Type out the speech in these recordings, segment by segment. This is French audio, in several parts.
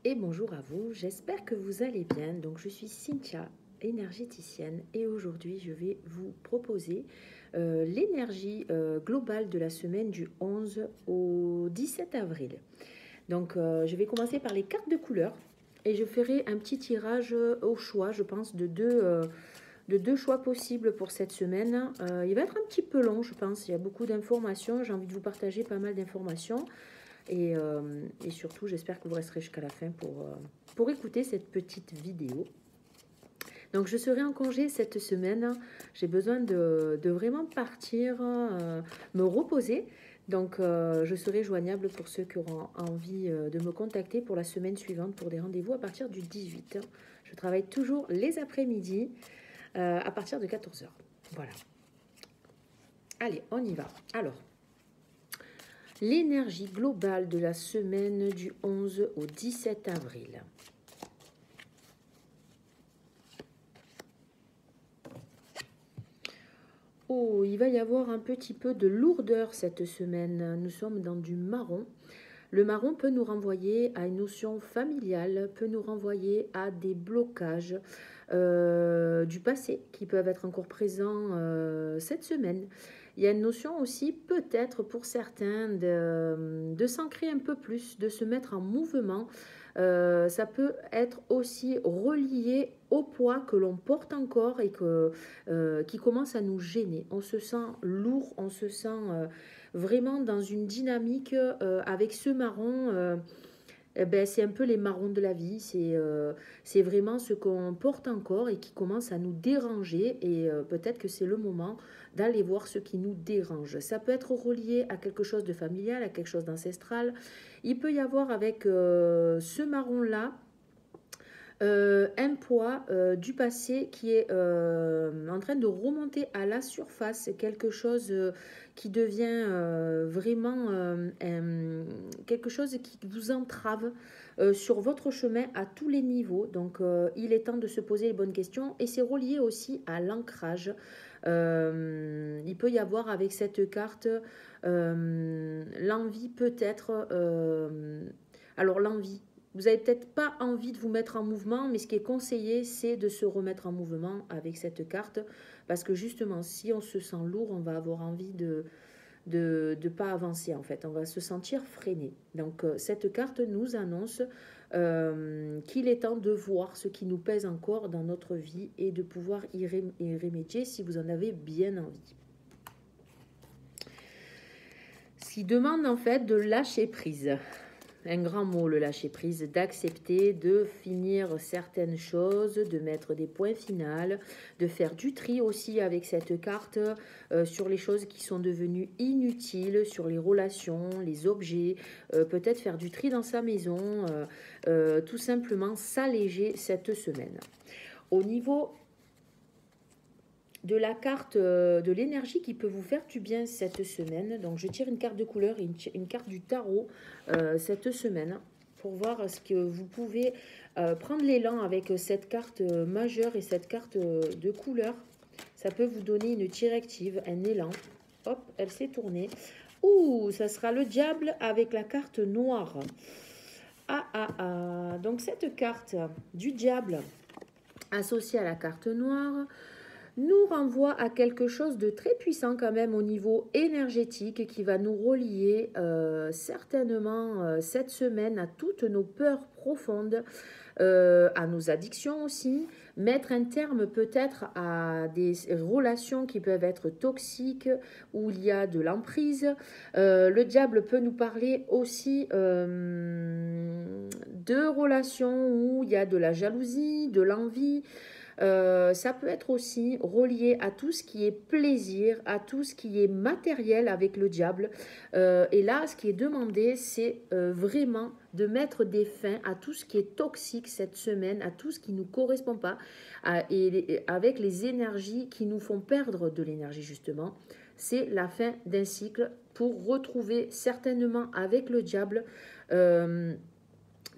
et bonjour à vous, j'espère que vous allez bien. Donc je suis Cynthia, énergéticienne, et aujourd'hui je vais vous proposer l'énergie globale de la semaine du 11 au 17 avril. Donc je vais commencer par les cartes de couleur et je ferai un petit tirage au choix, je pense, de deux choix possibles pour cette semaine. Il va être un petit peu long, je pense, il y a beaucoup d'informations, j'ai envie de vous partager pas mal d'informations. Et surtout, j'espère que vous resterez jusqu'à la fin pour écouter cette petite vidéo. Donc, je serai en congé cette semaine. J'ai besoin de vraiment partir, me reposer. Donc, je serai joignable pour ceux qui auront envie de me contacter pour la semaine suivante pour des rendez-vous à partir du 18. Je travaille toujours les après-midi à partir de 14 h. Voilà. Allez, on y va. Alors, l'énergie globale de la semaine du 11 au 17 avril. Oh, il va y avoir un petit peu de lourdeur cette semaine. Nous sommes dans du marron. Le marron peut nous renvoyer à une notion familiale, peut nous renvoyer à des blocages du passé qui peuvent être encore présents cette semaine. Il y a une notion aussi, peut-être pour certains, de s'ancrer un peu plus, de se mettre en mouvement. Ça peut être aussi relié au poids que l'on porte encore et qui commence à nous gêner. On se sent lourd, on se sent vraiment dans une dynamique avec ce marron. C'est un peu les marrons de la vie, c'est vraiment ce qu'on porte encore et qui commence à nous déranger et peut-être que c'est le moment d'aller voir ce qui nous dérange. Ça peut être relié à quelque chose de familial, à quelque chose d'ancestral. Il peut y avoir avec ce marron-là un poids du passé qui est en train de remonter à la surface, quelque chose qui devient vraiment quelque chose qui vous entrave sur votre chemin à tous les niveaux. Donc il est temps de se poser les bonnes questions et c'est relié aussi à l'ancrage. Il peut y avoir avec cette carte l'envie peut-être... alors l'envie, vous n'avez peut-être pas envie de vous mettre en mouvement, mais ce qui est conseillé, c'est de se remettre en mouvement avec cette carte. Parce que justement, si on se sent lourd, on va avoir envie de pas avancer en fait. On va se sentir freiné. Donc cette carte nous annonce qu'il est temps de voir ce qui nous pèse encore dans notre vie et de pouvoir y remédier si vous en avez bien envie. Ce qui demande en fait de lâcher prise. Un grand mot, le lâcher prise, d'accepter de finir certaines choses, de mettre des points finaux, de faire du tri aussi avec cette carte sur les choses qui sont devenues inutiles, sur les relations, les objets, peut-être faire du tri dans sa maison, tout simplement s'alléger cette semaine. Au niveau de la carte de l'énergie qui peut vous faire du bien cette semaine. Donc je tire une carte de couleur et une carte du tarot cette semaine pour voir ce que vous pouvez prendre l'élan avec cette carte majeure et cette carte de couleur. Ça peut vous donner une directive, un élan. Hop, elle s'est tournée. Ouh, ça sera le diable avec la carte noire. Donc cette carte du diable associée à la carte noire nous renvoie à quelque chose de très puissant quand même au niveau énergétique qui va nous relier certainement cette semaine à toutes nos peurs profondes, à nos addictions aussi, mettre un terme peut-être à des relations qui peuvent être toxiques, où il y a de l'emprise. Le diable peut nous parler aussi de relations où il y a de la jalousie, de l'envie. Ça peut être aussi relié à tout ce qui est plaisir, à tout ce qui est matériel avec le diable. Et là, ce qui est demandé, c'est vraiment de mettre des fins à tout ce qui est toxique cette semaine, à tout ce qui ne nous correspond pas, avec les énergies qui nous font perdre de l'énergie justement. C'est la fin d'un cycle pour retrouver certainement avec le diable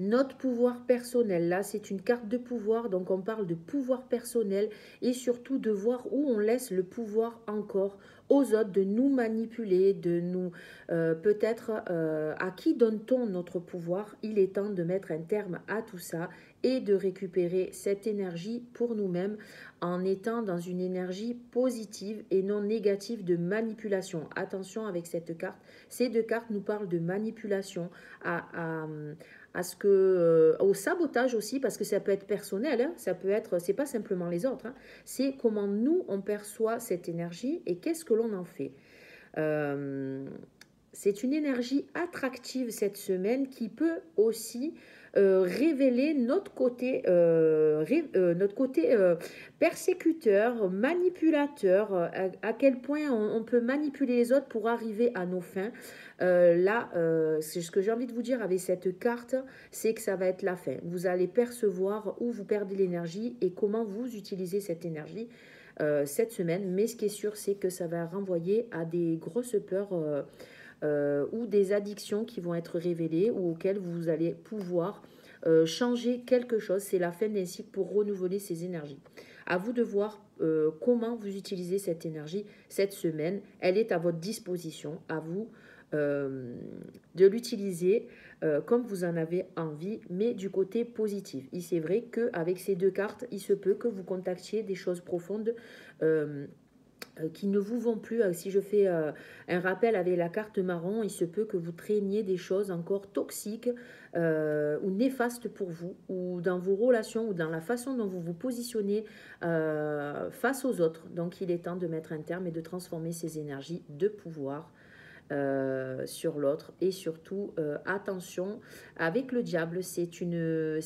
notre pouvoir personnel. Là, c'est une carte de pouvoir, donc on parle de pouvoir personnel et surtout de voir où on laisse le pouvoir encore aux autres, de nous manipuler, de nous peut-être à qui donne-t-on notre pouvoir? Il est temps de mettre un terme à tout ça et de récupérer cette énergie pour nous-mêmes en étant dans une énergie positive et non négative de manipulation. Attention avec cette carte, ces deux cartes nous parlent de manipulation, à ce que, au sabotage aussi, parce que ça peut être personnel, hein, ça peut être, c'est pas simplement les autres, hein, c'est comment nous on perçoit cette énergie et qu'est-ce que l'on en fait. Euh, c'est une énergie attractive cette semaine qui peut aussi révéler notre côté persécuteur, manipulateur, à quel point on peut manipuler les autres pour arriver à nos fins. C'est ce que j'ai envie de vous dire avec cette carte, c'est que ça va être la fin. Vous allez percevoir où vous perdez l'énergie et comment vous utilisez cette énergie cette semaine. Mais ce qui est sûr, c'est que ça va renvoyer à des grosses peurs ou des addictions qui vont être révélées ou auxquelles vous allez pouvoir changer quelque chose. C'est la fin d'un cycle pour renouveler ces énergies. À vous de voir comment vous utilisez cette énergie cette semaine. Elle est à votre disposition. À vous de l'utiliser comme vous en avez envie, mais du côté positif. Il c'est vrai qu'avec ces deux cartes, il se peut que vous contactiez des choses profondes qui ne vous vont plus. Si je fais un rappel avec la carte marron, il se peut que vous traîniez des choses encore toxiques ou néfastes pour vous, ou dans vos relations, ou dans la façon dont vous vous positionnez face aux autres. Donc il est temps de mettre un terme et de transformer ces énergies de pouvoir sur l'autre. Et surtout, attention, avec le diable, c'est une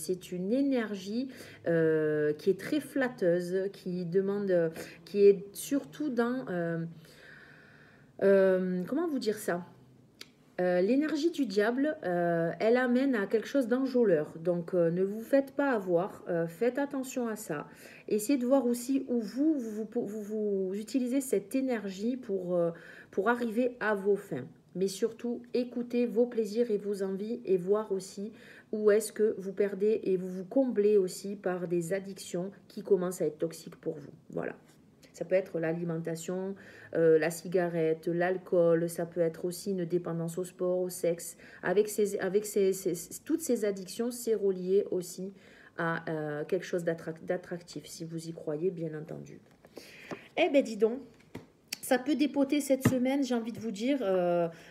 énergie qui est très flatteuse, qui demande, qui est surtout dans... comment vous dire ça? L'énergie du diable, elle amène à quelque chose d'enjôleur. Donc, ne vous faites pas avoir. Faites attention à ça. Essayez de voir aussi où vous utilisez cette énergie pour arriver à vos fins. Mais surtout, écoutez vos plaisirs et vos envies et voir aussi où est-ce que vous perdez et vous vous comblez aussi par des addictions qui commencent à être toxiques pour vous. Voilà. Ça peut être l'alimentation, la cigarette, l'alcool, ça peut être aussi une dépendance au sport, au sexe. Toutes ces addictions, c'est relié aussi à quelque chose d'attractif, si vous y croyez, bien entendu. Eh bien, dis donc, ça peut dépoter cette semaine, j'ai envie de vous dire.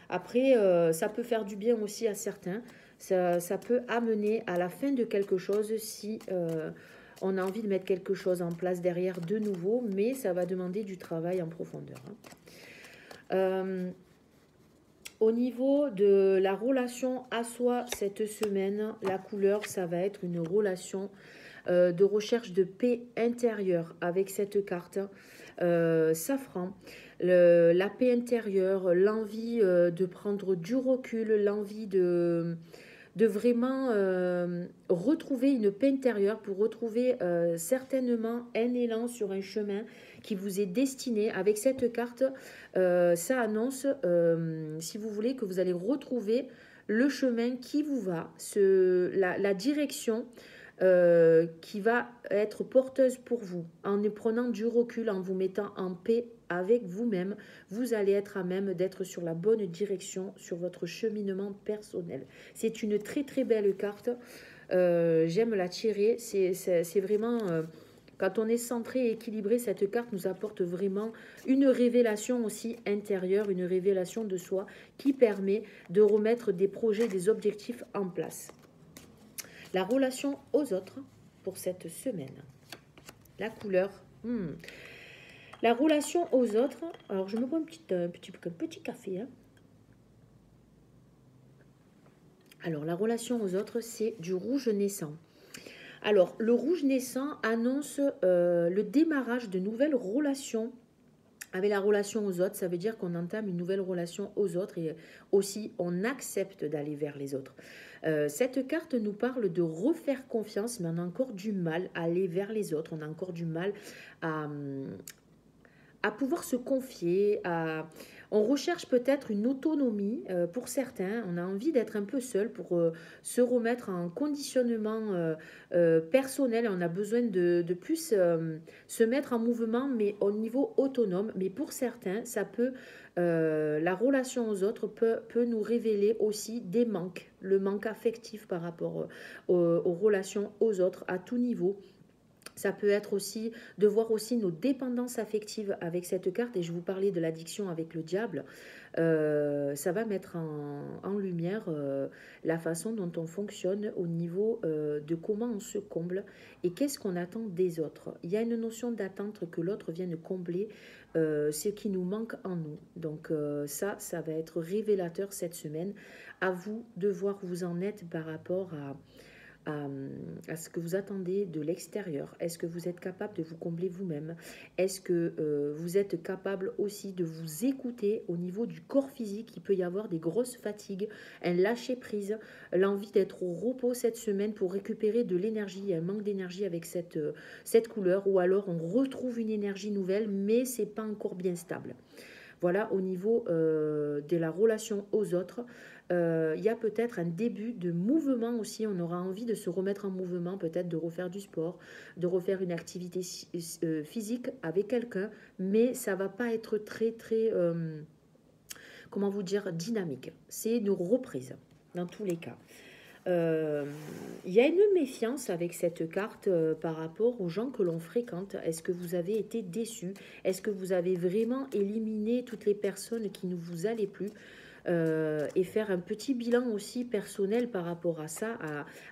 Après, ça peut faire du bien aussi à certains. Ça peut amener à la fin de quelque chose si... on a envie de mettre quelque chose en place derrière de nouveau, mais ça va demander du travail en profondeur. Au niveau de la relation à soi cette semaine, la couleur, ça va être une relation de recherche de paix intérieure avec cette carte. Safran, la paix intérieure, l'envie de prendre du recul, l'envie de vraiment retrouver une paix intérieure pour retrouver certainement un élan sur un chemin qui vous est destiné. Avec cette carte, ça annonce, si vous voulez, que vous allez retrouver le chemin qui vous va, la direction qui va être porteuse pour vous. En prenant du recul, en vous mettant en paix avec vous-même, vous allez être à même d'être sur la bonne direction sur votre cheminement personnel. C'est une très très belle carte. J'aime la tirer. C'est vraiment... quand on est centré et équilibré, cette carte nous apporte vraiment une révélation aussi intérieure, une révélation de soi qui permet de remettre des projets, des objectifs en place. La relation aux autres pour cette semaine. La couleur. La relation aux autres. Alors, je me bois un petit café. Hein. Alors, la relation aux autres, c'est du rouge naissant. Alors, le rouge naissant annonce le démarrage de nouvelles relations. Avec la relation aux autres, ça veut dire qu'on entame une nouvelle relation aux autres et aussi on accepte d'aller vers les autres. Cette carte nous parle de refaire confiance, mais on a encore du mal à aller vers les autres. On a encore du mal à pouvoir se confier. On recherche peut-être une autonomie pour certains. On a envie d'être un peu seul pour se remettre en conditionnement personnel. On a besoin de plus se mettre en mouvement, mais au niveau autonome. Mais pour certains, la relation aux autres peut nous révéler aussi des manques, le manque affectif par rapport aux relations aux autres à tout niveau. Ça peut être aussi de voir aussi nos dépendances affectives avec cette carte. Et je vous parlais de l'addiction avec le diable. Ça va mettre en lumière la façon dont on fonctionne au niveau de comment on se comble et qu'est-ce qu'on attend des autres. Il y a une notion d'attente que l'autre vienne combler ce qui nous manque en nous. Donc ça va être révélateur cette semaine. À vous de voir où vous en êtes par rapport à, à ce que vous attendez de l'extérieur. Est-ce que vous êtes capable de vous combler vous-même? Est-ce que vous êtes capable aussi de vous écouter au niveau du corps physique? Il peut y avoir des grosses fatigues, un lâcher-prise, l'envie d'être au repos cette semaine pour récupérer de l'énergie, un manque d'énergie avec cette couleur, ou alors on retrouve une énergie nouvelle, mais c'est pas encore bien stable. Voilà, au niveau de la relation aux autres, il y a peut-être un début de mouvement aussi. On aura envie de se remettre en mouvement, peut-être de refaire du sport, de refaire une activité physique avec quelqu'un, mais ça va pas être très, comment vous dire, dynamique. C'est une reprise dans tous les cas. Il y a une méfiance avec cette carte par rapport aux gens que l'on fréquente. Est-ce que vous avez été déçu? Est-ce que vous avez vraiment éliminé toutes les personnes qui ne vous allaient plus? Et faire un petit bilan aussi personnel par rapport à ça,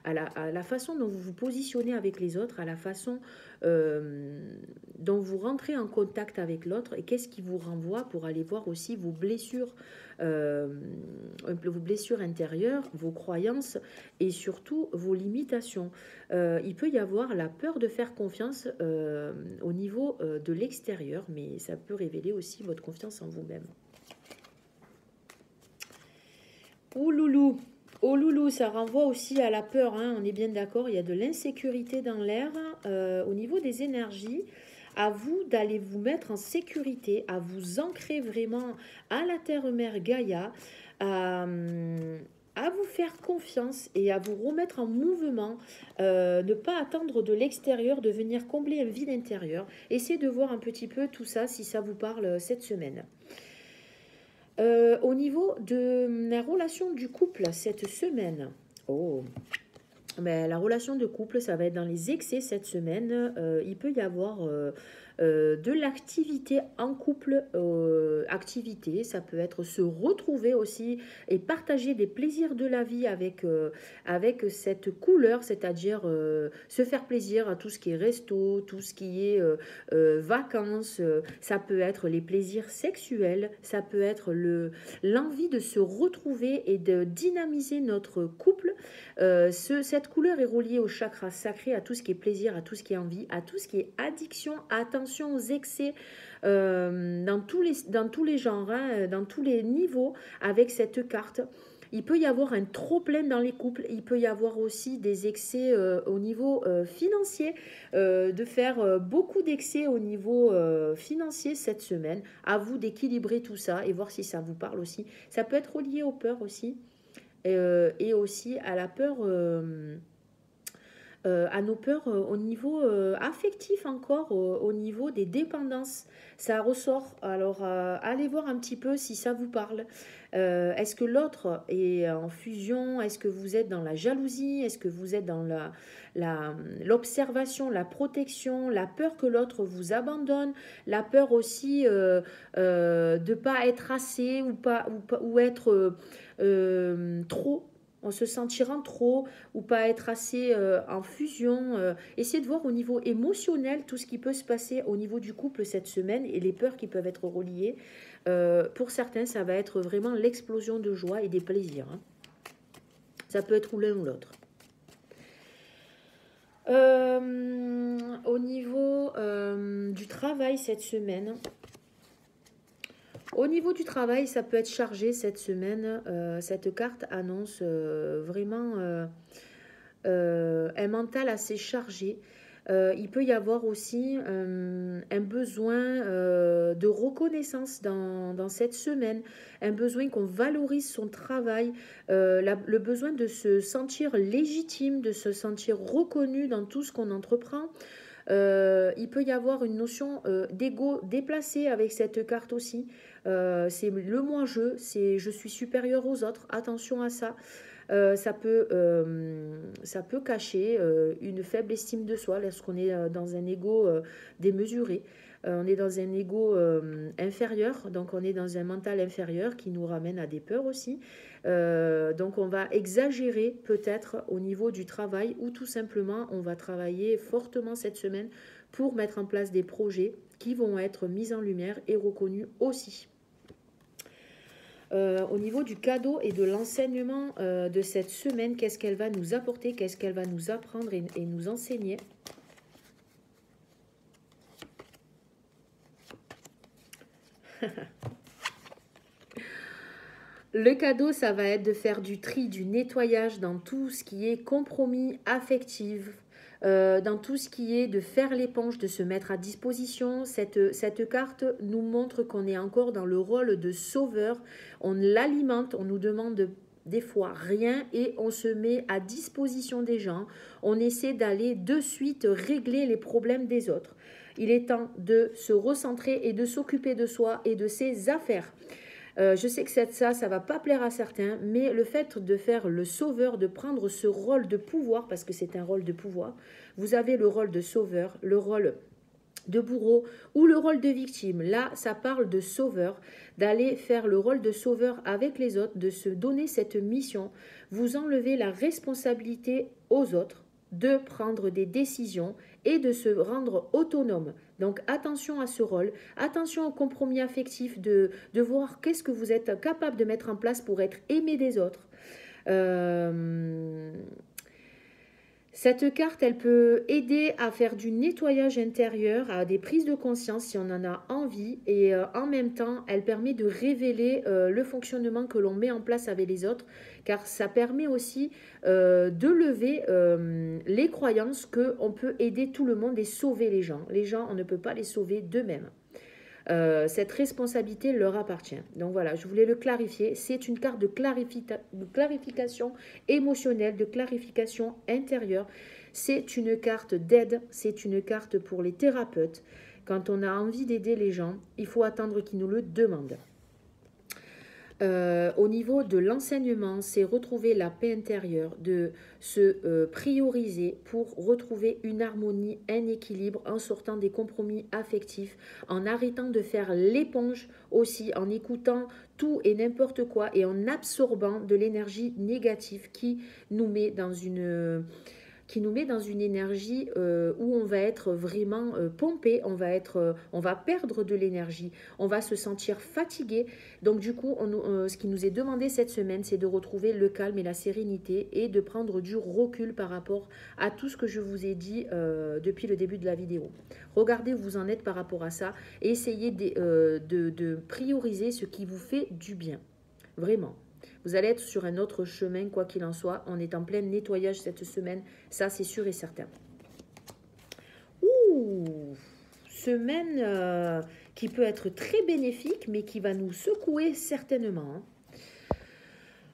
à la façon dont vous vous positionnez avec les autres, à la façon dont vous rentrez en contact avec l'autre, et qu'est-ce qui vous renvoie pour aller voir aussi vos blessures intérieures, vos croyances et surtout vos limitations. Il peut y avoir la peur de faire confiance au niveau de l'extérieur, mais ça peut révéler aussi votre confiance en vous-même. Oh loulou, oh loulou, ça renvoie aussi à la peur, hein, on est bien d'accord, il y a de l'insécurité dans l'air. Au niveau des énergies, à vous d'aller vous mettre en sécurité, à vous ancrer vraiment à la terre-mère Gaïa, à vous faire confiance et à vous remettre en mouvement, ne pas attendre de l'extérieur, de venir combler un vide intérieur. Essayez de voir un petit peu tout ça si ça vous parle cette semaine. Au niveau de la relation du couple cette semaine, la relation de couple, ça va être dans les excès cette semaine. Il peut y avoir de l'activité en couple, activité, ça peut être se retrouver aussi et partager des plaisirs de la vie avec cette couleur, c'est-à-dire se faire plaisir à tout ce qui est resto, tout ce qui est vacances, ça peut être les plaisirs sexuels, ça peut être l'envie de se retrouver et de dynamiser notre couple. Cette couleur est reliée au chakra sacré, à tout ce qui est plaisir, à tout ce qui est envie, à tout ce qui est addiction. Attention aux excès dans tous les genres, hein, dans tous les niveaux avec cette carte. Il peut y avoir un trop-plein dans les couples. Il peut y avoir aussi des excès au niveau financier, de faire beaucoup d'excès au niveau financier cette semaine. À vous d'équilibrer tout ça et voir si ça vous parle aussi. Ça peut être relié aux peurs aussi. Et aussi à la peur, à nos peurs au niveau affectif encore, au niveau des dépendances. Ça ressort. Alors, allez voir un petit peu si ça vous parle. Est-ce que l'autre est en fusion? Est-ce que vous êtes dans la jalousie? Est-ce que vous êtes dans l'observation, la protection, la peur que l'autre vous abandonne, la peur aussi de ne pas être assez ou être trop, en se sentirant trop ou pas être assez en fusion. Essayez de voir au niveau émotionnel tout ce qui peut se passer au niveau du couple cette semaine et les peurs qui peuvent être reliées. Pour certains, ça va être vraiment l'explosion de joie et des plaisirs, hein. Ça peut être ou l'un ou l'autre. Au niveau du travail cette semaine, au niveau du travail, ça peut être chargé cette semaine. Cette carte annonce vraiment un mental assez chargé. Il peut y avoir aussi un besoin de reconnaissance dans cette semaine, un besoin qu'on valorise son travail, le besoin de se sentir légitime, de se sentir reconnu dans tout ce qu'on entreprend. Il peut y avoir une notion d'ego déplacée avec cette carte aussi. C'est le moi-je, c'est je suis supérieur aux autres, attention à ça. Ça peut cacher une faible estime de soi lorsqu'on est dans un ego démesuré. On est dans un ego inférieur, donc on est dans un mental inférieur qui nous ramène à des peurs aussi. Donc on va exagérer peut-être au niveau du travail ou tout simplement on va travailler fortement cette semaine pour mettre en place des projets qui vont être mis en lumière et reconnus aussi. Au niveau du cadeau et de l'enseignement de cette semaine, qu'est-ce qu'elle va nous apporter, qu'est-ce qu'elle va nous apprendre et nous enseigner. Le cadeau, ça va être de faire du tri, du nettoyage dans tout ce qui est compromis affectif, dans tout ce qui est de faire l'éponge, de se mettre à disposition. Cette carte nous montre qu'on est encore dans le rôle de sauveur. On l'alimente, on nous demande des fois rien et on se met à disposition des gens. On essaie d'aller de suite régler les problèmes des autres. Il est temps de se recentrer et de s'occuper de soi et de ses affaires. Je sais que ça ne va pas plaire à certains, mais le fait de faire le sauveur, de prendre ce rôle de pouvoir, parce que c'est un rôle de pouvoir, vous avez le rôle de sauveur, le rôle de bourreau ou le rôle de victime. Là, ça parle de sauveur, d'aller faire le rôle de sauveur avec les autres, de se donner cette mission. Vous enlevez la responsabilité aux autres de prendre des décisions et de se rendre autonome. Donc attention à ce rôle, attention au compromis affectif, de voir qu'est-ce que vous êtes capable de mettre en place pour être aimé des autres. Cette carte, elle peut aider à faire du nettoyage intérieur, à des prises de conscience si on en a envie. Et en même temps, elle permet de révéler le fonctionnement que l'on met en place avec les autres. Car ça permet aussi de lever les croyances qu'on peut aider tout le monde et sauver les gens. Les gens, on ne peut pas les sauver d'eux-mêmes. Cette responsabilité leur appartient. Donc voilà, je voulais le clarifier. C'est une carte de clarification émotionnelle, de clarification intérieure. C'est une carte d'aide, c'est une carte pour les thérapeutes. Quand on a envie d'aider les gens, il faut attendre qu'ils nous le demandent. Au niveau de l'enseignement, c'est retrouver la paix intérieure, de se prioriser pour retrouver une harmonie, un équilibre en sortant des compromis affectifs, en arrêtant de faire l'éponge aussi, en écoutant tout et n'importe quoi et en absorbant de l'énergie négative qui nous met dans une énergie où on va être vraiment pompé, on va perdre de l'énergie, on va se sentir fatigué. Donc du coup, ce qui nous est demandé cette semaine, c'est de retrouver le calme et la sérénité et de prendre du recul par rapport à tout ce que je vous ai dit depuis le début de la vidéo. Regardez où vous en êtes par rapport à ça et essayez de prioriser ce qui vous fait du bien. Vraiment. Vous allez être sur un autre chemin, quoi qu'il en soit. On est en plein nettoyage cette semaine. Ça, c'est sûr et certain. Ouh, semaine qui peut être très bénéfique, mais qui va nous secouer certainement.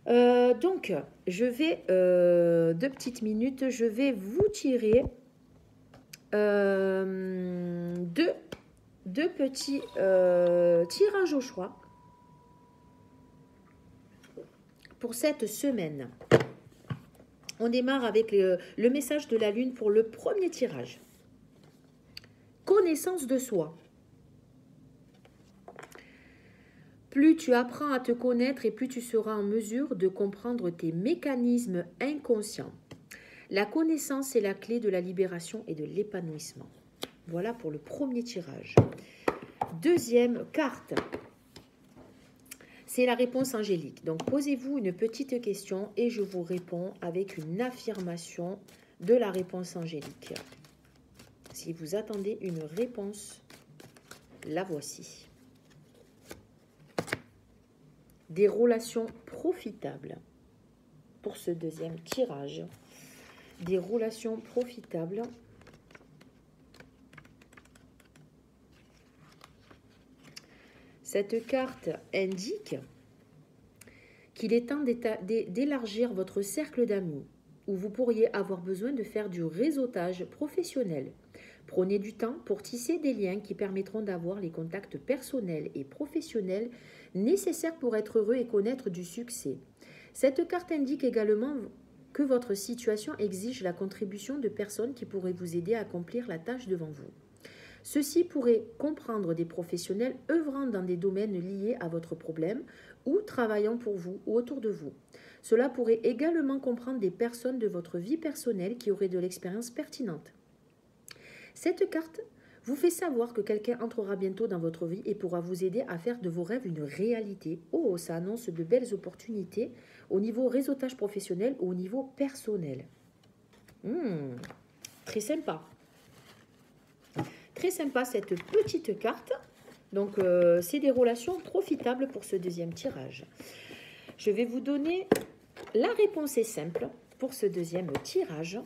Donc, je vais, 2 petites minutes, je vais vous tirer deux petits tirages au choix. Pour cette semaine, on démarre avec le message de la Lune pour le premier tirage. Connaissance de soi. Plus tu apprends à te connaître et plus tu seras en mesure de comprendre tes mécanismes inconscients. La connaissance est la clé de la libération et de l'épanouissement. Voilà pour le premier tirage. Deuxième carte. C'est la réponse angélique. Donc, posez-vous une petite question et je vous réponds avec une affirmation de la réponse angélique. Si vous attendez une réponse, la voici. Des relations profitables. Pour ce deuxième tirage, des relations profitables Cette carte indique qu'il est temps d'élargir votre cercle d'amis, où vous pourriez avoir besoin de faire du réseautage professionnel. Prenez du temps pour tisser des liens qui permettront d'avoir les contacts personnels et professionnels nécessaires pour être heureux et connaître du succès. Cette carte indique également que votre situation exige la contribution de personnes qui pourraient vous aider à accomplir la tâche devant vous. Ceux-ci pourraient comprendre des professionnels œuvrant dans des domaines liés à votre problème ou travaillant pour vous ou autour de vous. Cela pourrait également comprendre des personnes de votre vie personnelle qui auraient de l'expérience pertinente. Cette carte vous fait savoir que quelqu'un entrera bientôt dans votre vie et pourra vous aider à faire de vos rêves une réalité. Oh, ça annonce de belles opportunités au niveau réseautage professionnel ou au niveau personnel. Très sympa. Très sympa cette petite carte. Donc, c'est des relations profitables pour ce deuxième tirage. Je vais vous donner la réponse est simple pour ce deuxième tirage.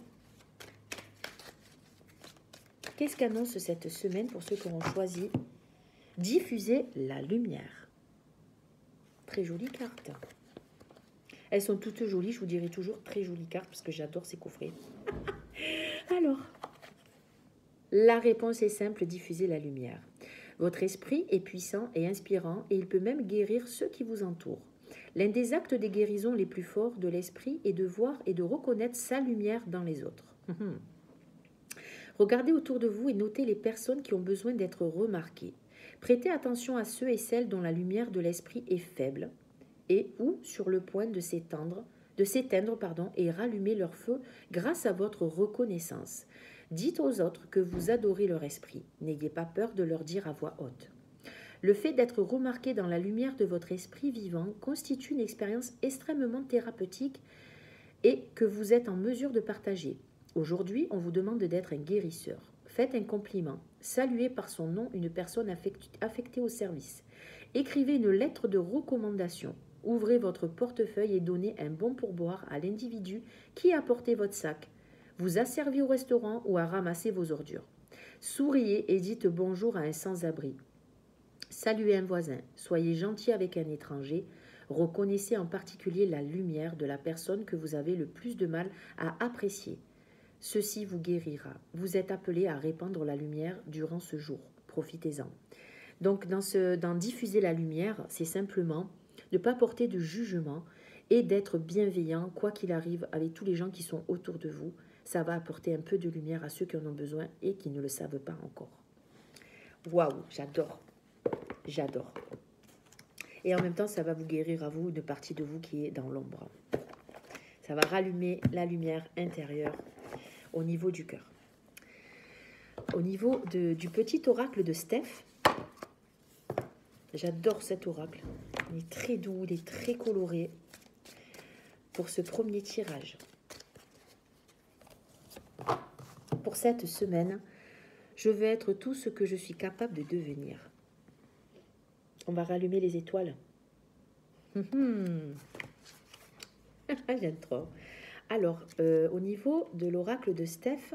Qu'est-ce qu'annonce cette semaine pour ceux qui auront choisi diffuser la lumière? Très jolie carte. Elles sont toutes jolies, je vous dirai toujours très jolies cartes parce que j'adore ces coffrets. Alors, la réponse est simple, diffuser la lumière. Votre esprit est puissant et inspirant et il peut même guérir ceux qui vous entourent. L'un des actes des guérisons les plus forts de l'esprit est de voir et de reconnaître sa lumière dans les autres. Regardez autour de vous et notez les personnes qui ont besoin d'être remarquées. Prêtez attention à ceux et celles dont la lumière de l'esprit est faible et ou sur le point de s'éteindre et rallumer leur feu grâce à votre reconnaissance. Dites aux autres que vous adorez leur esprit. N'ayez pas peur de leur dire à voix haute. Le fait d'être remarqué dans la lumière de votre esprit vivant constitue une expérience extrêmement thérapeutique et que vous êtes en mesure de partager. Aujourd'hui, on vous demande d'être un guérisseur. Faites un compliment. Saluez par son nom une personne affectée au service. Écrivez une lettre de recommandation. Ouvrez votre portefeuille et donnez un bon pourboire à l'individu qui a apporté votre sac. Vous asservez au restaurant ou à ramasser vos ordures. Souriez et dites bonjour à un sans-abri. Saluez un voisin. Soyez gentil avec un étranger. Reconnaissez en particulier la lumière de la personne que vous avez le plus de mal à apprécier. Ceci vous guérira. Vous êtes appelé à répandre la lumière durant ce jour. Profitez-en. Donc, dans diffuser la lumière, c'est simplement ne pas porter de jugement et d'être bienveillant, quoi qu'il arrive, avec tous les gens qui sont autour de vous. Ça va apporter un peu de lumière à ceux qui en ont besoin et qui ne le savent pas encore. Waouh, j'adore. J'adore. Et en même temps, ça va vous guérir à vous, une partie de vous qui est dans l'ombre. Ça va rallumer la lumière intérieure au niveau du cœur. Au niveau du petit oracle de Steph, j'adore cet oracle. Il est très doux, il est très coloré pour ce premier tirage. Pour cette semaine, je veux être tout ce que je suis capable de devenir. On va rallumer les étoiles. J'aime trop. Alors, au niveau de l'oracle de Steph,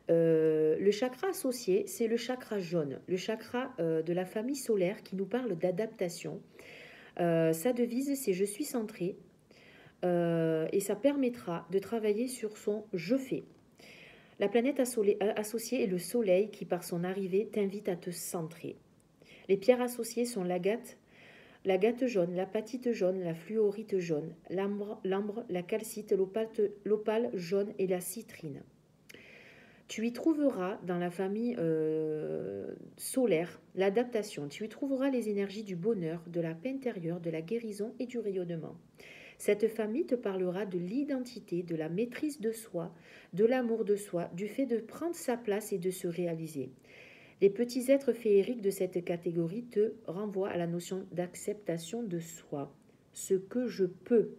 le chakra associé, c'est le chakra jaune, le chakra de la famille solaire qui nous parle d'adaptation. Sa devise, c'est « Je suis centré » et ça permettra de travailler sur son « Je fais ». La planète associée est le soleil qui, par son arrivée, t'invite à te centrer. Les pierres associées sont l'agate jaune, l'apatite jaune, la fluorite jaune, l'ambre, la calcite, l'opale jaune et la citrine. Tu y trouveras dans la famille solaire l'adaptation. Tu y trouveras les énergies du bonheur, de la paix intérieure, de la guérison et du rayonnement. Cette famille te parlera de l'identité, de la maîtrise de soi, de l'amour de soi, du fait de prendre sa place et de se réaliser. Les petits êtres féeriques de cette catégorie te renvoient à la notion d'acceptation de soi. Ce que je peux.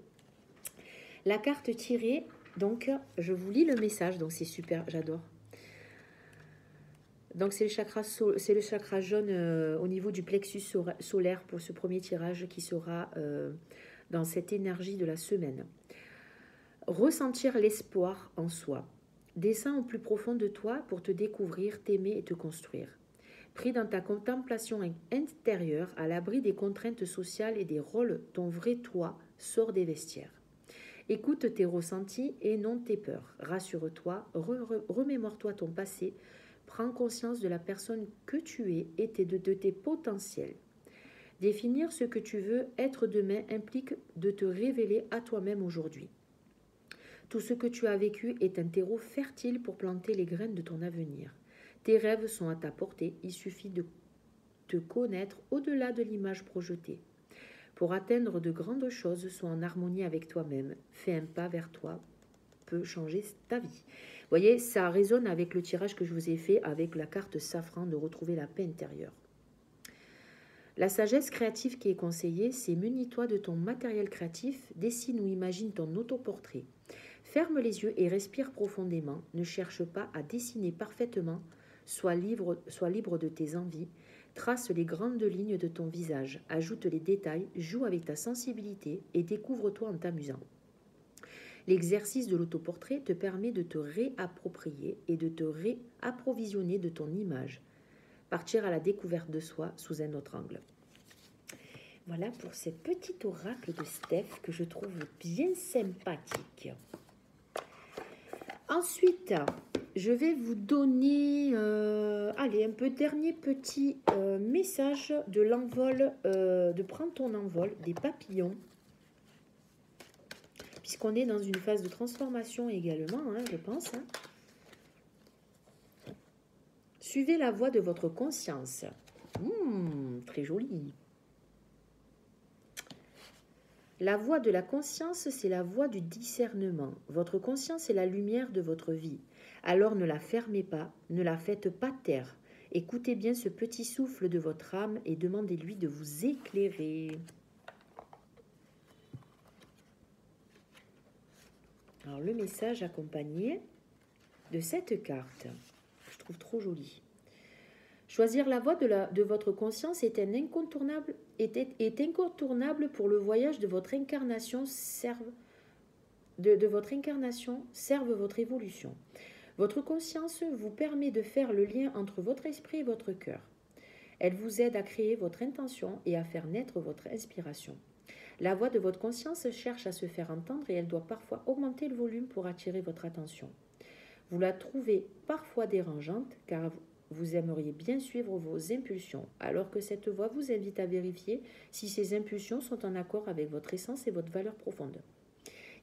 La carte tirée, donc, je vous lis le message, donc c'est super, j'adore. Donc c'est le chakra jaune au niveau du plexus solaire pour ce premier tirage qui sera dans cette énergie de la semaine. Ressentir l'espoir en soi. Descends au plus profond de toi pour te découvrir, t'aimer et te construire. Pris dans ta contemplation intérieure, à l'abri des contraintes sociales et des rôles, ton vrai toi sort des vestiaires. Écoute tes ressentis et non tes peurs. Rassure-toi, remémore-toi ton passé, prends conscience de la personne que tu es et de tes potentiels. Définir ce que tu veux être demain implique de te révéler à toi-même aujourd'hui. Tout ce que tu as vécu est un terreau fertile pour planter les graines de ton avenir. Tes rêves sont à ta portée, il suffit de te connaître au-delà de l'image projetée. Pour atteindre de grandes choses, sois en harmonie avec toi-même. Fais un pas vers toi, peut changer ta vie. Vous voyez, ça résonne avec le tirage que je vous ai fait avec la carte safran de retrouver la paix intérieure. La sagesse créative qui est conseillée, c'est munis-toi de ton matériel créatif, dessine ou imagine ton autoportrait. Ferme les yeux et respire profondément. Ne cherche pas à dessiner parfaitement. Sois libre de tes envies. Trace les grandes lignes de ton visage. Ajoute les détails. Joue avec ta sensibilité et découvre-toi en t'amusant. L'exercice de l'autoportrait te permet de te réapproprier et de te réapprovisionner de ton image. Partir à la découverte de soi sous un autre angle. Voilà pour cette petite oracle de Steph que je trouve bien sympathique. Ensuite, je vais vous donner un dernier petit message de l'envol, de prendre ton envol des papillons. Puisqu'on est dans une phase de transformation également, je pense. Suivez la voie de votre conscience. Très joli. La voie de la conscience, c'est la voie du discernement. Votre conscience est la lumière de votre vie. Alors ne la fermez pas, ne la faites pas taire. Écoutez bien ce petit souffle de votre âme et demandez-lui de vous éclairer. Alors le message accompagné de cette carte, je trouve trop jolie. Choisir la voie de votre conscience est incontournable pour le voyage de votre incarnation, serve votre évolution. Votre conscience vous permet de faire le lien entre votre esprit et votre cœur. Elle vous aide à créer votre intention et à faire naître votre inspiration. La voix de votre conscience cherche à se faire entendre et elle doit parfois augmenter le volume pour attirer votre attention. Vous la trouvez parfois dérangeante car vous aimeriez bien suivre vos impulsions, alors que cette voix vous invite à vérifier si ces impulsions sont en accord avec votre essence et votre valeur profonde.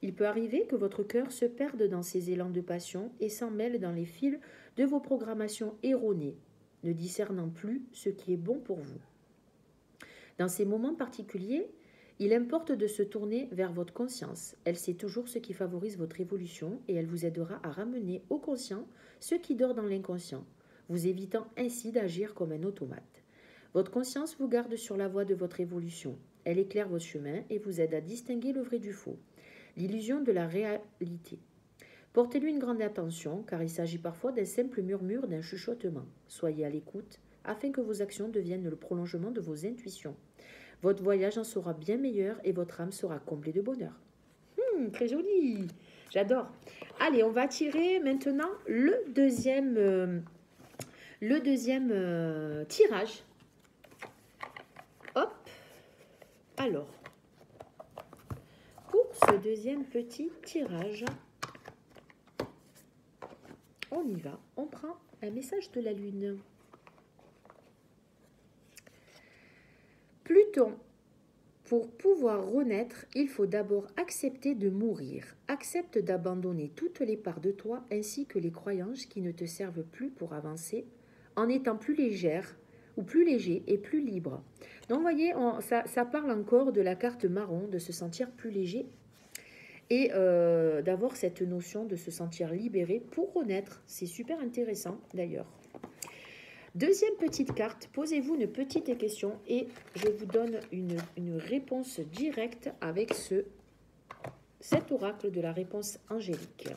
Il peut arriver que votre cœur se perde dans ces élans de passion et s'en mêle dans les fils de vos programmations erronées, ne discernant plus ce qui est bon pour vous. Dans ces moments particuliers, il importe de se tourner vers votre conscience. Elle sait toujours ce qui favorise votre évolution et elle vous aidera à ramener au conscient ce qui dort dans l'inconscient, vous évitant ainsi d'agir comme un automate. Votre conscience vous garde sur la voie de votre évolution. Elle éclaire votre chemin et vous aide à distinguer le vrai du faux, l'illusion de la réalité. Portez-lui une grande attention car il s'agit parfois d'un simple murmure, d'un chuchotement. Soyez à l'écoute afin que vos actions deviennent le prolongement de vos intuitions. Votre voyage en sera bien meilleur et votre âme sera comblée de bonheur. Très joli, j'adore. Allez, on va tirer maintenant le deuxième tirage. Hop, alors, pour ce deuxième petit tirage, on y va, on prend un message de la Lune. Pluton, pour pouvoir renaître, il faut d'abord accepter de mourir. Accepte d'abandonner toutes les parts de toi ainsi que les croyances qui ne te servent plus pour avancer en étant plus légère ou plus léger et plus libre. Donc, vous voyez, ça parle encore de la carte marron, de se sentir plus léger et d'avoir cette notion de se sentir libéré pour renaître. C'est super intéressant d'ailleurs. Deuxième petite carte, posez-vous une petite question et je vous donne une réponse directe avec cet oracle de la réponse angélique.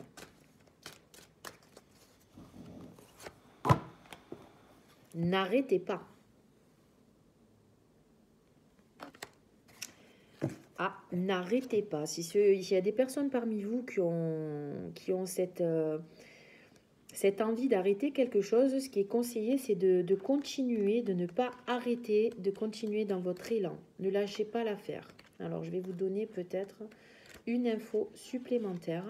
N'arrêtez pas. N'arrêtez pas. S'il y a des personnes parmi vous qui ont cette cette envie d'arrêter quelque chose, ce qui est conseillé, c'est de continuer, de ne pas arrêter, de continuer dans votre élan. Ne lâchez pas l'affaire. Alors, je vais vous donner peut-être une info supplémentaire.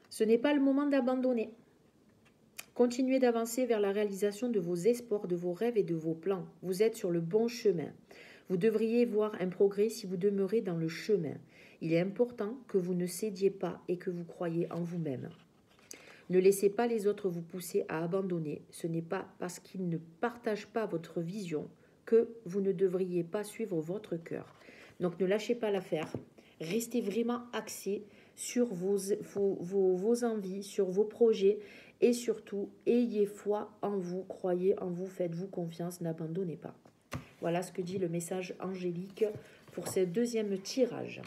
Ce n'est pas le moment d'abandonner. Continuez d'avancer vers la réalisation de vos espoirs, de vos rêves et de vos plans. Vous êtes sur le bon chemin. Vous devriez voir un progrès si vous demeurez dans le chemin. Il est important que vous ne cédiez pas et que vous croyiez en vous-même. Ne laissez pas les autres vous pousser à abandonner. Ce n'est pas parce qu'ils ne partagent pas votre vision que vous ne devriez pas suivre votre cœur. Donc ne lâchez pas l'affaire. Restez vraiment axé sur vos envies, sur vos projets et surtout, ayez foi en vous, croyez en vous, faites-vous confiance, n'abandonnez pas. Voilà ce que dit le message angélique pour ce deuxième tirage.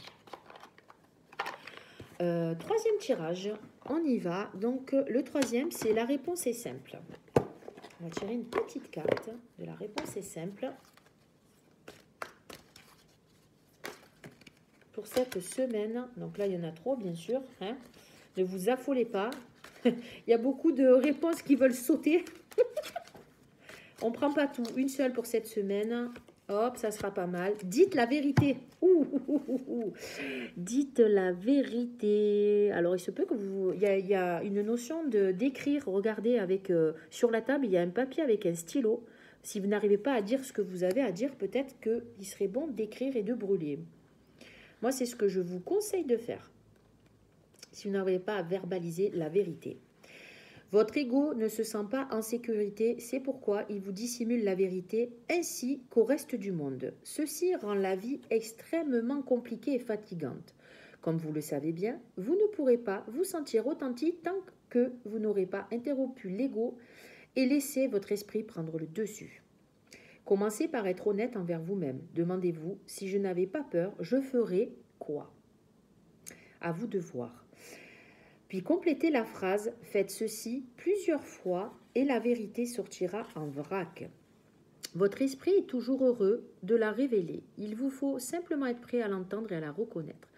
Troisième tirage, on y va. Donc le troisième, c'est la réponse est simple. On va tirer une petite carte de la réponse est simple. Pour cette semaine, donc là il y en a 3 bien sûr, hein. Ne vous affolez pas. Il y a beaucoup de réponses qui veulent sauter. On ne prend pas tout, une seule pour cette semaine. Hop, ça sera pas mal. Dites la vérité. Dites la vérité. Alors, il se peut que vous... Il y a une notion d'écrire. Regardez, avec sur la table, il y a un papier avec un stylo. Si vous n'arrivez pas à dire ce que vous avez à dire, peut-être qu'il serait bon d'écrire et de brûler. Moi, c'est ce que je vous conseille de faire. Si vous n'arrivez pas à verbaliser la vérité. Votre ego ne se sent pas en sécurité, c'est pourquoi il vous dissimule la vérité ainsi qu'au reste du monde. Ceci rend la vie extrêmement compliquée et fatigante. Comme vous le savez bien, vous ne pourrez pas vous sentir authentique tant que vous n'aurez pas interrompu l'ego et laissé votre esprit prendre le dessus. Commencez par être honnête envers vous-même. Demandez-vous, si je n'avais pas peur, je ferais quoi? À vous de voir. Puis complétez la phrase, faites ceci plusieurs fois et la vérité sortira en vrac. Votre esprit est toujours heureux de la révéler. Il vous faut simplement être prêt à l'entendre et à la reconnaître.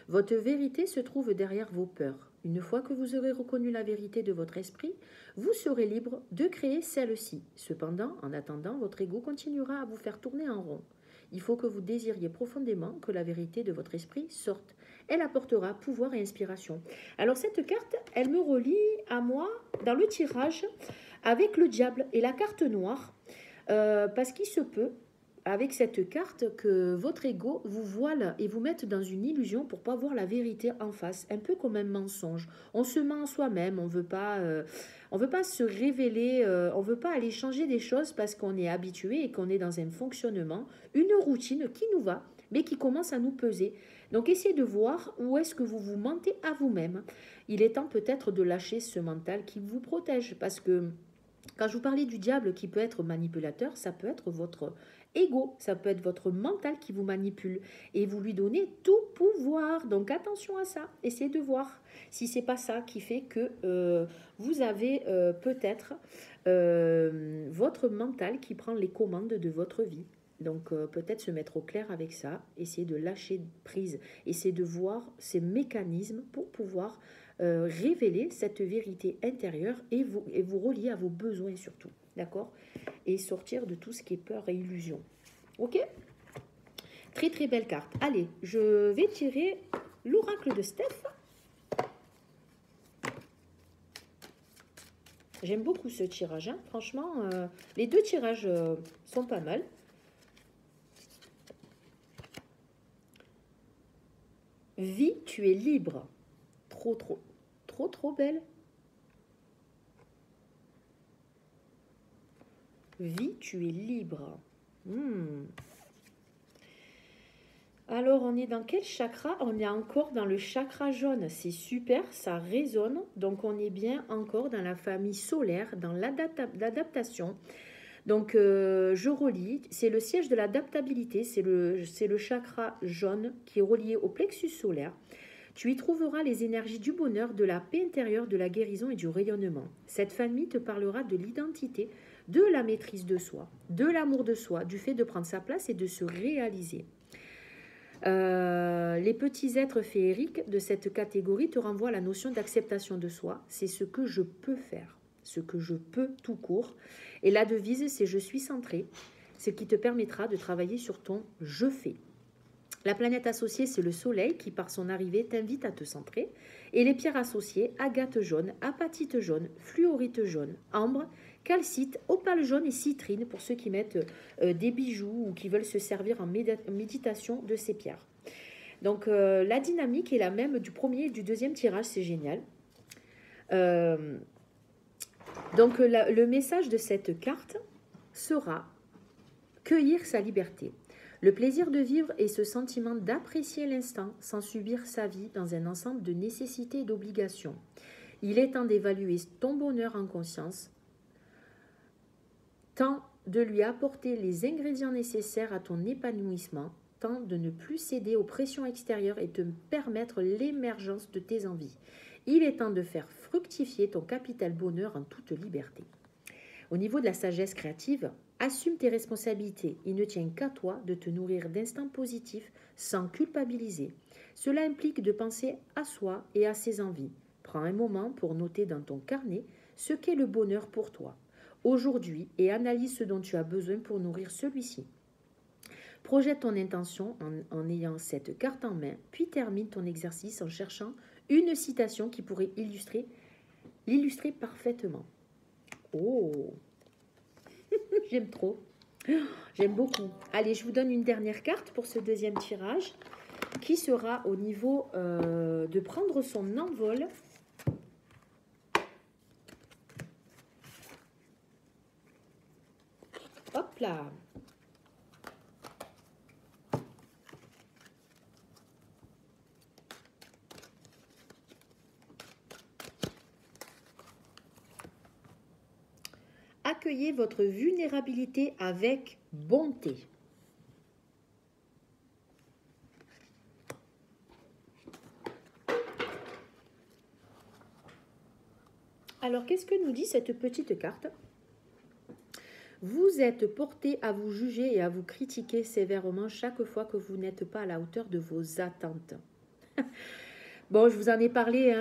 Votre vérité se trouve derrière vos peurs. Une fois que vous aurez reconnu la vérité de votre esprit, vous serez libre de créer celle-ci. Cependant, en attendant, votre ego continuera à vous faire tourner en rond. Il faut que vous désiriez profondément que la vérité de votre esprit sorte. Elle apportera pouvoir et inspiration. Alors cette carte, elle me relie à moi dans le tirage avec le diable et la carte noire. Parce qu'il se peut, avec cette carte, que votre ego vous voile et vous mette dans une illusion pour ne pas voir la vérité en face. Un peu comme un mensonge. On se ment en soi-même, on veut pas se révéler, on ne veut pas aller changer des choses parce qu'on est habitué et qu'on est dans un fonctionnement, une routine qui nous va, mais qui commence à nous peser. Donc essayez de voir où est-ce que vous vous mentez à vous-même. Il est temps peut-être de lâcher ce mental qui vous protège. Parce que quand je vous parlais du diable qui peut être manipulateur, ça peut être votre ego, ça peut être votre mental qui vous manipule. Et vous lui donnez tout pouvoir. Donc attention à ça. Essayez de voir si ce n'est pas ça qui fait que vous avez peut-être votre mental qui prend les commandes de votre vie. Donc peut-être se mettre au clair avec ça, essayer de lâcher prise, essayer de voir ces mécanismes pour pouvoir révéler cette vérité intérieure et vous relier à vos besoins surtout, d'accord? Et sortir de tout ce qui est peur et illusion. Ok? Très très belle carte. Allez, je vais tirer l'oracle de Steph. J'aime beaucoup ce tirage, hein. Franchement, les deux tirages sont pas mal. Vie, tu es libre. Trop belle. Vie, tu es libre. Alors, on est dans quel chakra? On est encore dans le chakra jaune. C'est super, ça résonne. Donc, on est bien encore dans la famille solaire, dans l'adaptation. Donc, je relis. C'est le siège de l'adaptabilité. C'est le chakra jaune qui est relié au plexus solaire. Tu y trouveras les énergies du bonheur, de la paix intérieure, de la guérison et du rayonnement. Cette famille te parlera de l'identité, de la maîtrise de soi, de l'amour de soi, du fait de prendre sa place et de se réaliser. Les petits êtres féeriques de cette catégorie te renvoient à la notion d'acceptation de soi. C'est ce que je peux faire, ce que je peux tout court. Et la devise, c'est je suis centré, ce qui te permettra de travailler sur ton je fais. La planète associée, c'est le soleil qui, par son arrivée, t'invite à te centrer. Et les pierres associées, agate jaune, apatite jaune, fluorite jaune, ambre, calcite, opale jaune et citrine pour ceux qui mettent des bijoux ou qui veulent se servir en méditation de ces pierres. Donc la dynamique est la même du premier et du deuxième tirage, c'est génial. Donc le message de cette carte sera cueillir sa liberté. Le plaisir de vivre est ce sentiment d'apprécier l'instant sans subir sa vie dans un ensemble de nécessités et d'obligations. Il est temps d'évaluer ton bonheur en conscience, temps de lui apporter les ingrédients nécessaires à ton épanouissement, temps de ne plus céder aux pressions extérieures et de permettre l'émergence de tes envies. Il est temps de faire fructifier ton capital bonheur en toute liberté. Au niveau de la sagesse créative, assume tes responsabilités. Il ne tient qu'à toi de te nourrir d'instants positifs sans culpabiliser. Cela implique de penser à soi et à ses envies. Prends un moment pour noter dans ton carnet ce qu'est le bonheur pour toi aujourd'hui et analyse ce dont tu as besoin pour nourrir celui-ci. Projette ton intention en ayant cette carte en main, puis termine ton exercice en cherchant une citation qui pourrait l'illustrer parfaitement. Oh, j'aime trop. J'aime beaucoup. Allez, je vous donne une dernière carte pour ce deuxième tirage qui sera au niveau de prendre son envol. Hop là. Accueillez votre vulnérabilité avec bonté. Alors, qu'est-ce que nous dit cette petite carte ? Vous êtes porté à vous juger et à vous critiquer sévèrement chaque fois que vous n'êtes pas à la hauteur de vos attentes. Bon, je vous en ai parlé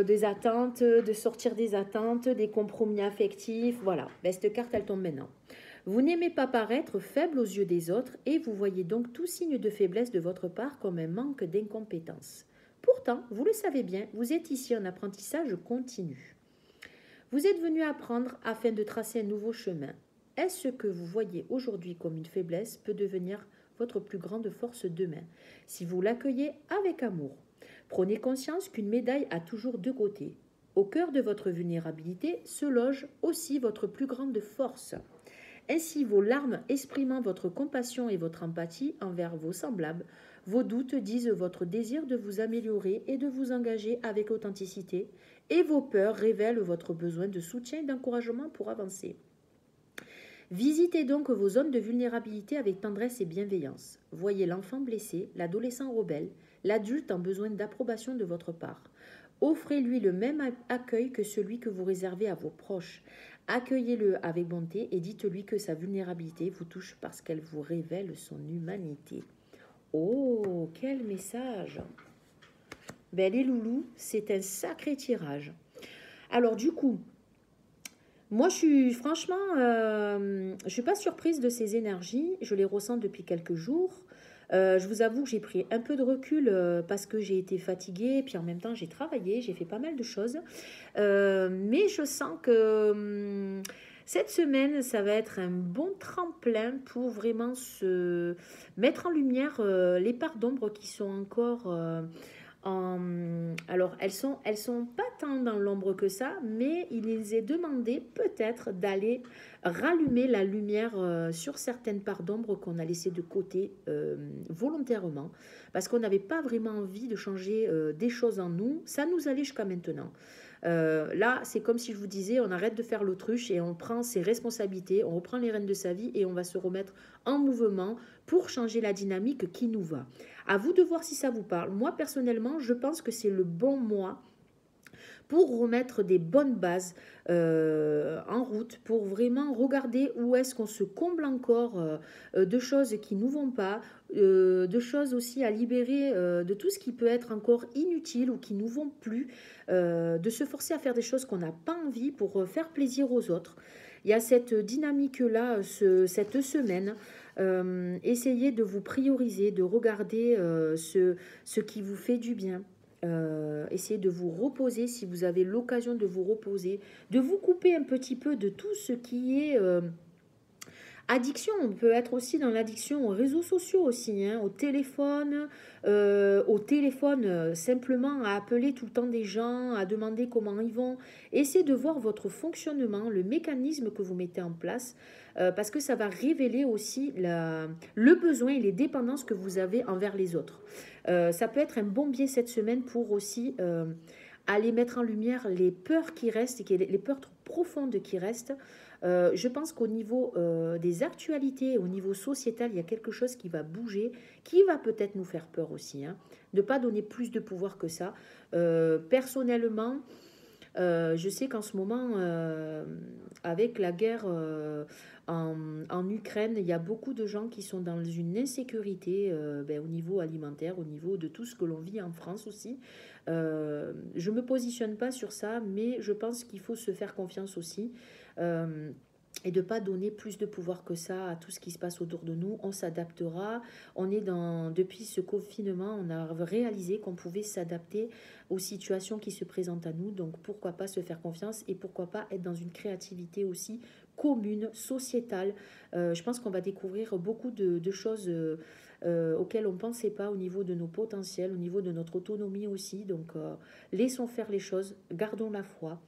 des attentes, de sortir des attentes, des compromis affectifs. Voilà, cette carte, elle tombe maintenant. Vous n'aimez pas paraître faible aux yeux des autres et vous voyez donc tout signe de faiblesse de votre part comme un manque d'incompétence. Pourtant, vous le savez bien, vous êtes ici en apprentissage continu. Vous êtes venu apprendre afin de tracer un nouveau chemin. Est-ce ce que vous voyez aujourd'hui comme une faiblesse peut devenir votre plus grande force demain, si vous l'accueillez avec amour. Prenez conscience qu'une médaille a toujours deux côtés. Au cœur de votre vulnérabilité se loge aussi votre plus grande force. Ainsi, vos larmes exprimant votre compassion et votre empathie envers vos semblables, vos doutes disent votre désir de vous améliorer et de vous engager avec authenticité, et vos peurs révèlent votre besoin de soutien et d'encouragement pour avancer. Visitez donc vos zones de vulnérabilité avec tendresse et bienveillance. Voyez l'enfant blessé, l'adolescent rebelle, l'adulte en besoin d'approbation de votre part. Offrez-lui le même accueil que celui que vous réservez à vos proches. Accueillez-le avec bonté et dites-lui que sa vulnérabilité vous touche parce qu'elle vous révèle son humanité. Oh, quel message! Ben, les loulous, c'est un sacré tirage. Alors du coup, moi je suis franchement, je suis pas surprise de ces énergies. Je les ressens depuis quelques jours. Je vous avoue que j'ai pris un peu de recul parce que j'ai été fatiguée, puis en même temps j'ai travaillé, j'ai fait pas mal de choses. Mais je sens que cette semaine, ça va être un bon tremplin pour vraiment se mettre en lumière les parts d'ombre qui sont encore... alors, elles sont pas tant dans l'ombre que ça, mais il les est demandé peut-être d'aller rallumer la lumière sur certaines parts d'ombre qu'on a laissées de côté volontairement, parce qu'on n'avait pas vraiment envie de changer des choses en nous. Ça nous allait jusqu'à maintenant. Là, c'est comme si je vous disais, on arrête de faire l'autruche et on prend ses responsabilités, on reprend les rênes de sa vie et on va se remettre en mouvement pour changer la dynamique qui nous va. À vous de voir si ça vous parle. Moi, personnellement, je pense que c'est le bon mois pour remettre des bonnes bases en route, pour vraiment regarder où est-ce qu'on se comble encore de choses qui ne nous vont pas, de choses aussi à libérer, de tout ce qui peut être encore inutile ou qui ne nous vont plus, de se forcer à faire des choses qu'on n'a pas envie pour faire plaisir aux autres. Il y a cette dynamique-là, cette semaine. Essayez de vous prioriser, de regarder ce qui vous fait du bien. Essayez de vous reposer si vous avez l'occasion de vous reposer, de vous couper un petit peu de tout ce qui est addiction. On peut être aussi dans l'addiction aux réseaux sociaux aussi, hein, au téléphone simplement à appeler tout le temps des gens, à demander comment ils vont. Essayez de voir votre fonctionnement, le mécanisme que vous mettez en place, parce que ça va révéler aussi le besoin et les dépendances que vous avez envers les autres. Ça peut être un bon biais cette semaine pour aussi aller mettre en lumière les peurs qui restent, les peurs trop profondes qui restent. Je pense qu'au niveau des actualités, au niveau sociétal, il y a quelque chose qui va bouger, qui va peut-être nous faire peur aussi, hein. Ne pas donner plus de pouvoir que ça. Personnellement, je sais qu'en ce moment, avec la guerre en Ukraine, il y a beaucoup de gens qui sont dans une insécurité au niveau alimentaire, au niveau de tout ce que l'on vit en France aussi. Je ne me positionne pas sur ça, mais je pense qu'il faut se faire confiance aussi. Et de ne pas donner plus de pouvoir que ça à tout ce qui se passe autour de nous. On s'adaptera. Depuis ce confinement, on a réalisé qu'on pouvait s'adapter aux situations qui se présentent à nous. Donc pourquoi pas se faire confiance et pourquoi pas être dans une créativité aussi commune, sociétale. Je pense qu'on va découvrir beaucoup de choses auxquelles on ne pensait pas au niveau de nos potentiels, au niveau de notre autonomie aussi. Donc laissons faire les choses, gardons la foi.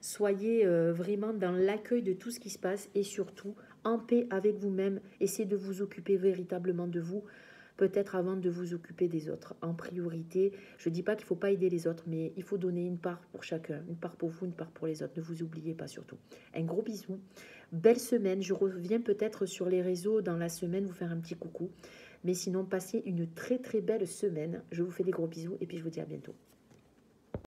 Soyez vraiment dans l'accueil de tout ce qui se passe et surtout en paix avec vous-même. Essayez de vous occuper véritablement de vous, peut-être avant de vous occuper des autres. En priorité, je ne dis pas qu'il ne faut pas aider les autres, mais il faut donner une part pour chacun, une part pour vous, une part pour les autres. Ne vous oubliez pas surtout. Un gros bisou, belle semaine. Je reviens peut-être sur les réseaux dans la semaine vous faire un petit coucou. Mais sinon, passez une très très belle semaine. Je vous fais des gros bisous et puis je vous dis à bientôt.